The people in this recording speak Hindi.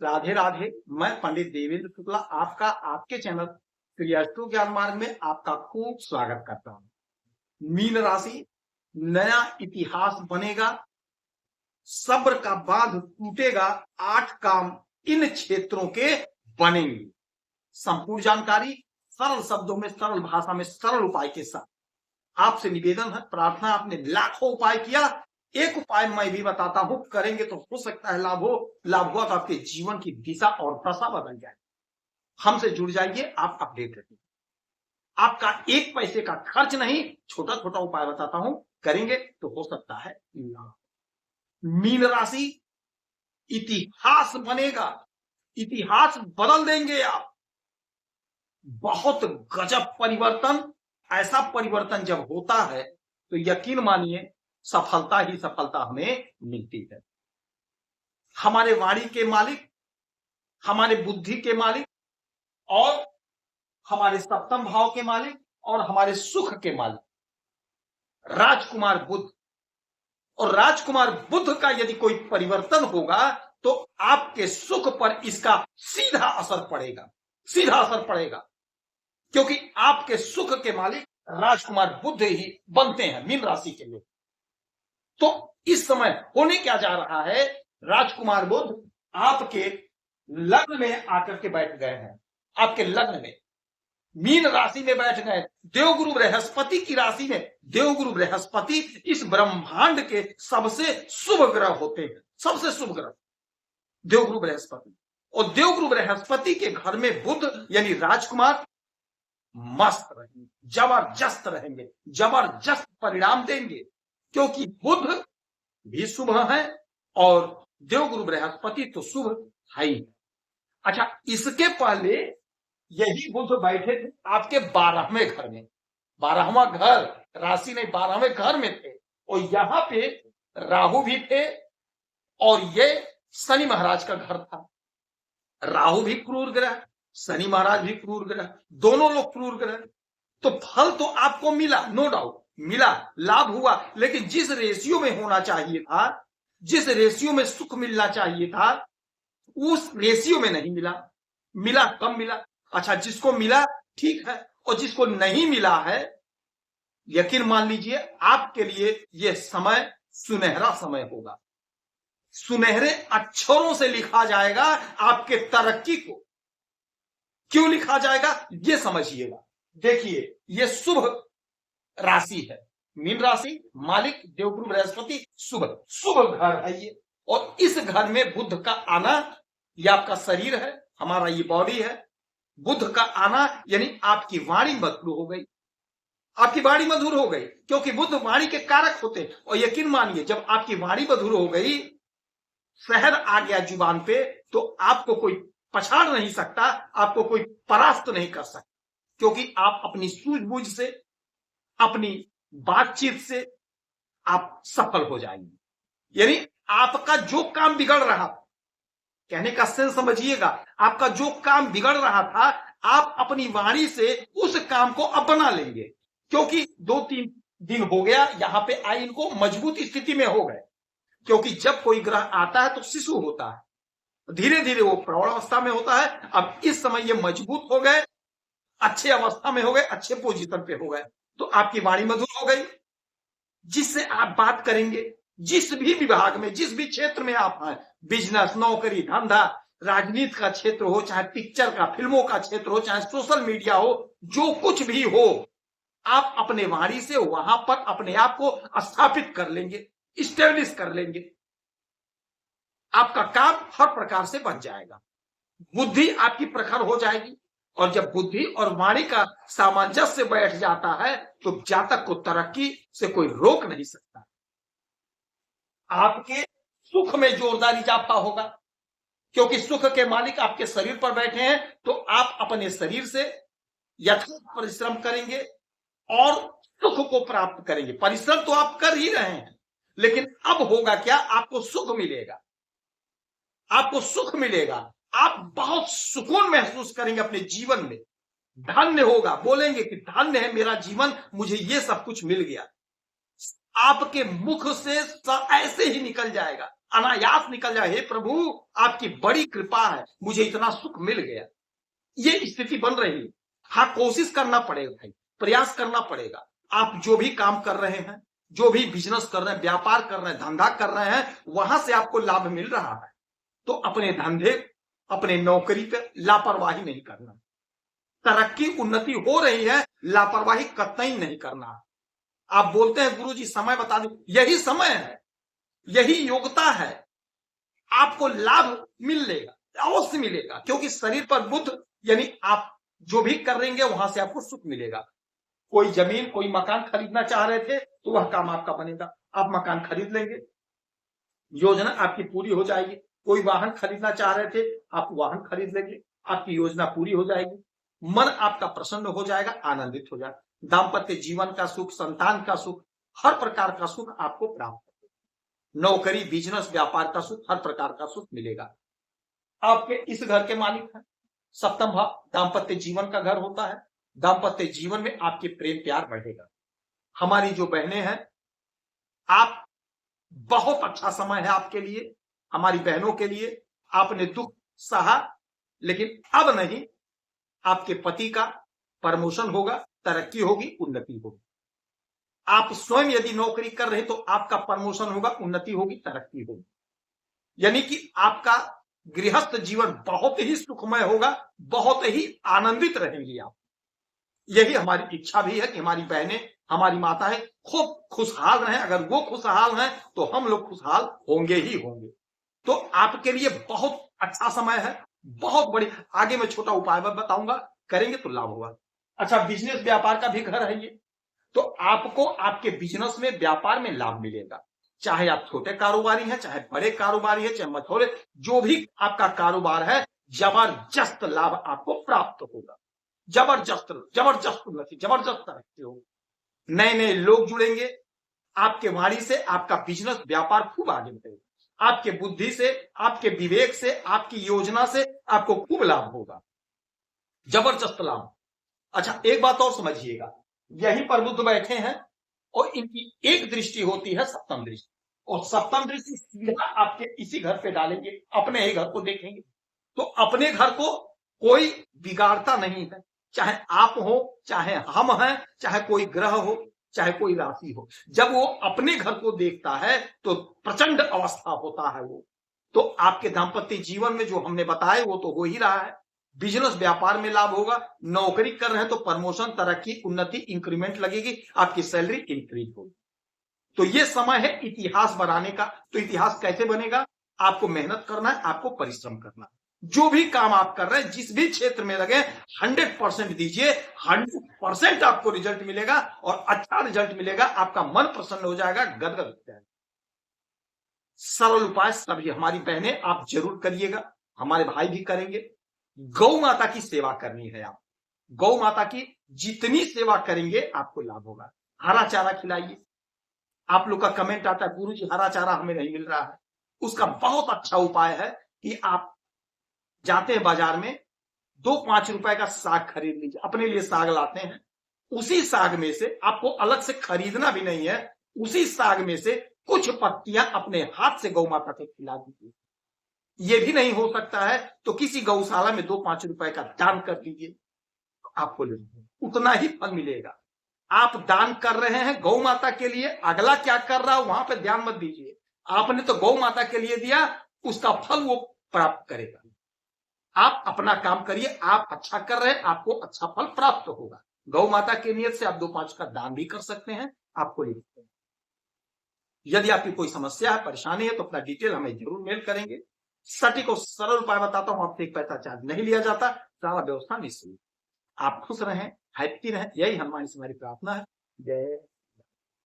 राधे राधे। मैं पंडित देवेंद्र शुक्ला आपका आपके चैनल क्रियास्तु ज्ञान मार्ग में आपका खूब स्वागत करता हूं। मीन राशि, नया इतिहास बनेगा, सब्र का बांध टूटेगा, 8 काम इन क्षेत्रों के बनेंगे। संपूर्ण जानकारी सरल शब्दों में, सरल भाषा में, सरल उपाय के साथ आपसे निवेदन है, प्रार्थना। आपने लाखों उपाय किया, एक उपाय मैं भी बताता हूं, करेंगे तो हो सकता है लाभ हो। लाभ हुआ तो आपके जीवन की दिशा और दशा बदल जाए। हमसे जुड़ जाइए, आप अपडेट रखिए। आपका एक पैसे का खर्च नहीं, छोटा छोटा उपाय बताता हूं, करेंगे तो हो सकता है लाभ। मीन राशि, इतिहास बनेगा, इतिहास बदल देंगे आप। बहुत गजब परिवर्तन। ऐसा परिवर्तन जब होता है तो यकीन मानिए सफलता ही सफलता हमें मिलती है। हमारे वाणी के मालिक, हमारे बुद्धि के मालिक और हमारे सप्तम भाव के मालिक और हमारे सुख के मालिक राजकुमार बुध। और राजकुमार बुध का यदि कोई परिवर्तन होगा तो आपके सुख पर इसका सीधा असर पड़ेगा, सीधा असर पड़ेगा, क्योंकि आपके सुख के मालिक राजकुमार बुध ही बनते हैं मीन राशि के लोग। तो इस समय होने क्या जा रहा है, राजकुमार बुध आपके लग्न में आकर के बैठ गए हैं। आपके लग्न में मीन राशि में बैठ गए। देवगुरु बृहस्पति की राशि में, देवगुरु बृहस्पति इस ब्रह्मांड के सबसे शुभ ग्रह होते हैं, सबसे शुभ ग्रह देवगुरु बृहस्पति। और देवगुरु बृहस्पति के घर में बुध यानी राजकुमार मस्त रहेंगे, जबरदस्त रहेंगे, जबरदस्त परिणाम देंगे, क्योंकि बुध भी शुभ है और देवगुरु बृहस्पति तो शुभ है ही। अच्छा, इसके पहले यही बुध बैठे थे आपके 12वें घर में। 12वां घर राशि नहीं, 12वें घर में थे। और यहां पे राहु भी थे और ये शनि महाराज का घर था। राहु भी क्रूर ग्रह, शनि महाराज भी क्रूर ग्रह, दोनों लोग क्रूर ग्रह। तो फल तो आपको मिला, नो डाउट मिला, लाभ हुआ, लेकिन जिस रेशियो में होना चाहिए था, जिस रेशियो में सुख मिलना चाहिए था, उस रेशियो में नहीं मिला। मिला कम मिला। अच्छा, जिसको मिला ठीक है, और जिसको नहीं मिला है, यकीन मान लीजिए आपके लिए यह समय सुनहरा समय होगा। सुनहरे अक्षरों से लिखा जाएगा आपके तरक्की को। क्यों लिखा जाएगा ये समझिएगा। देखिए, ये शुभ राशि है मीन राशि, मालिक देवगुरु बृहस्पति, शुभ शुभ घर है ये। और इस घर में बुध का आना, ये आपका शरीर है, हमारा ये बॉडी है। बुध का आना यानी आपकी वाणी मधुर हो गई, आपकी वाणी मधुर हो गई, क्योंकि बुध वाणी के कारक होते हैं। और यकीन मानिए जब आपकी वाणी मधुर हो गई, शहर आ गया जुबान पे, तो आपको कोई पछाड़ नहीं सकता, आपको कोई परास्त नहीं कर सकता, क्योंकि आप अपनी सूझबूझ से, अपनी बातचीत से आप सफल हो जाएंगे। यानी आपका जो काम बिगड़ रहा था, कहने का सेंस समझिएगा, आपका जो काम बिगड़ रहा था, आप अपनी वाणी से उस काम को अब बना लेंगे, क्योंकि 2-3 दिन हो गया यहां पे आए, इनको मजबूत स्थिति में हो गए। क्योंकि जब कोई ग्रह आता है तो शिशु होता है, धीरे धीरे वो प्रौढ़ अवस्था में होता है। अब इस समय ये मजबूत हो गए, अच्छे अवस्था में हो गए, अच्छे पोजीशन पे हो गए, तो आपकी वाणी मधुर हो गई, जिससे आप बात करेंगे। जिस भी विभाग में, जिस भी क्षेत्र में आप हैं, बिजनेस, नौकरी, धंधा, राजनीति का क्षेत्र हो, चाहे पिक्चर का, फिल्मों का क्षेत्र हो, चाहे सोशल मीडिया हो, जो कुछ भी हो, आप अपने वाणी से वहां पर अपने आप को स्थापित कर लेंगे, स्टैब्लिश कर लेंगे। आपका काम हर प्रकार से बन जाएगा, बुद्धि आपकी प्रखर हो जाएगी। और जब बुद्धि और वाणी का सामंजस्य बैठ जाता है तो जातक को तरक्की से कोई रोक नहीं सकता। आपके सुख में जोरदार इजाफा होगा, क्योंकि सुख के मालिक आपके शरीर पर बैठे हैं। तो आप अपने शरीर से यथार्थ परिश्रम करेंगे और सुख को प्राप्त करेंगे। परिश्रम तो आप कर ही रहे हैं, लेकिन अब होगा क्या, आपको सुख मिलेगा, आपको सुख मिलेगा। आप बहुत सुकून महसूस करेंगे अपने जीवन में, धन्य होगा, बोलेंगे कि धन्य है मेरा जीवन, मुझे ये सब कुछ मिल गया। आपके मुख से ऐसे ही निकल जाएगा, अनायास निकल जाए। हे प्रभु, आपकी बड़ी कृपा है, मुझे इतना सुख मिल गया। ये स्थिति बन रही है। हाँ, कोशिश करना पड़ेगा भाई, प्रयास करना पड़ेगा। आप जो भी काम कर रहे हैं, जो भी बिजनेस कर रहे हैं, व्यापार कर रहे हैं, धंधा कर रहे हैं, वहां से आपको लाभ मिल रहा है, तो अपने धंधे, अपने नौकरी पे लापरवाही नहीं करना। तरक्की उन्नति हो रही है, लापरवाही कतई नहीं करना। आप बोलते हैं गुरु जी समय बता दो, यही समय है, यही योग्यता है, आपको लाभ मिलेगा, अवश्य मिलेगा, क्योंकि शरीर पर बुद्ध, यानी आप जो भी करेंगे वहां से आपको सुख मिलेगा। कोई जमीन, कोई मकान खरीदना चाह रहे थे तो वह काम आपका बनेगा, आप मकान खरीद लेंगे, योजना आपकी पूरी हो जाएगी। कोई वाहन खरीदना चाह रहे थे, आप वाहन खरीद लेंगे, आपकी योजना पूरी हो जाएगी। मन आपका प्रसन्न हो जाएगा, आनंदित हो जाएगा। दाम्पत्य जीवन का सुख, संतान का सुख, हर प्रकार का सुख आपको प्राप्त होगा। नौकरी, बिजनेस, व्यापार का सुख, हर प्रकार का सुख मिलेगा। आपके इस घर के मालिक हैं, सप्तम भाव दाम्पत्य जीवन का घर होता है। दाम्पत्य जीवन में आपके प्रेम प्यार बढ़ेगा। हमारी जो बहनें हैं, आप बहुत अच्छा समय है आपके लिए, हमारी बहनों के लिए। आपने दुख सहा, लेकिन अब नहीं, आपके पति का प्रमोशन होगा, तरक्की होगी, उन्नति होगी। आप स्वयं यदि नौकरी कर रहे तो आपका प्रमोशन होगा, उन्नति होगी, तरक्की होगी। यानी कि आपका गृहस्थ जीवन बहुत ही सुखमय होगा, बहुत ही आनंदित रहेंगी आप। यही हमारी इच्छा भी है कि हमारी बहनें, हमारी माताएं खूब खुशहाल रहें। अगर वो खुशहाल हैं तो हम लोग खुशहाल होंगे ही होंगे। तो आपके लिए बहुत अच्छा समय है, बहुत बड़ी। आगे मैं छोटा उपाय बताऊंगा, करेंगे तो लाभ होगा। अच्छा, बिजनेस व्यापार का भी घर है ये, तो आपको आपके बिजनेस में, व्यापार में लाभ मिलेगा। चाहे आप छोटे कारोबारी हैं, चाहे बड़े कारोबारी हैं, चाहे मझोले, जो भी आपका कारोबार है, जबरदस्त लाभ आपको प्राप्त होगा। जबरदस्त जबरदस्त उन्नति, जबरदस्त तरक्की होगी। नए नए लोग जुड़ेंगे आपके वाणी से, आपका बिजनेस व्यापार खूब आगे बढ़ेगा। आपके बुद्धि से, आपके विवेक से, आपकी योजना से आपको खूब लाभ होगा, जबरदस्त लाभ। अच्छा, एक बात और समझिएगा, यही पर बुद्ध बैठे हैं और इनकी एक दृष्टि होती है सप्तम दृष्टि, और सप्तम दृष्टि सीधा आपके इसी घर पे डालेंगे, अपने ही घर को देखेंगे। तो अपने घर को कोई बिगाड़ता नहीं है, चाहे आप हो, चाहे हम हैं, चाहे कोई ग्रह हो, चाहे कोई राशि हो। जब वो अपने घर को देखता है तो प्रचंड अवस्था होता है वो। तो आपके दाम्पत्य जीवन में जो हमने बताया वो तो हो ही रहा है। बिजनेस व्यापार में लाभ होगा, नौकरी कर रहे हैं तो प्रमोशन, तरक्की, उन्नति, इंक्रीमेंट लगेगी, आपकी सैलरी इंक्रीज होगी। तो ये समय है इतिहास बनाने का। तो इतिहास कैसे बनेगा? आपको मेहनत करना है, आपको परिश्रम करना है। जो भी काम आप कर रहे हैं, जिस भी क्षेत्र में लगे, 100% दीजिए, 100% आपको रिजल्ट मिलेगा, और अच्छा रिजल्ट मिलेगा। आपका मन प्रसन्न हो जाएगा, गदगद हो जाएगा। सरल उपाय सभी हमारी बहनें आप जरूर करिएगा, हमारे भाई भी करेंगे। गौ माता की सेवा करनी है। आप गौ माता की जितनी सेवा करेंगे आपको लाभ होगा। हरा चारा खिलाइए। आप लोग का कमेंट आता है, गुरु जी हरा चारा हमें नहीं मिल रहा है। उसका बहुत अच्छा उपाय है कि आप जाते हैं बाजार में, 2-5 रुपए का साग खरीद लीजिए। अपने लिए साग लाते हैं, उसी साग में से, आपको अलग से खरीदना भी नहीं है, उसी साग में से कुछ पत्तियां अपने हाथ से गौ माता को खिला दीजिए। ये भी नहीं हो सकता है तो किसी गौशाला में 2-5 रुपए का दान कर दीजिए, आपको उतना ही फल मिलेगा। आप दान कर रहे हैं गौ माता के लिए, अगला क्या कर रहा है वहां पर ध्यान मत दीजिए। आपने तो गौ माता के लिए दिया, उसका फल वो प्राप्त करेगा। आप अपना काम करिए, आप अच्छा कर रहे हैं, आपको अच्छा फल प्राप्त होगा। गौ माता की नियत से आप 2-5 का दान भी कर सकते हैं, आपको लिखते हैं। यदि आपकी कोई समस्या है, परेशानी है, तो अपना डिटेल हमें जरूर मेल करेंगे। सटीक और सरल उपाय बताता हूं, आपसे एक पैसा चार्ज नहीं लिया जाता, सारा व्यवस्था निःशुल्क। आप खुश रहें, हैप्पी रहें, यही हनुमान से हमारी प्रार्थना है। जय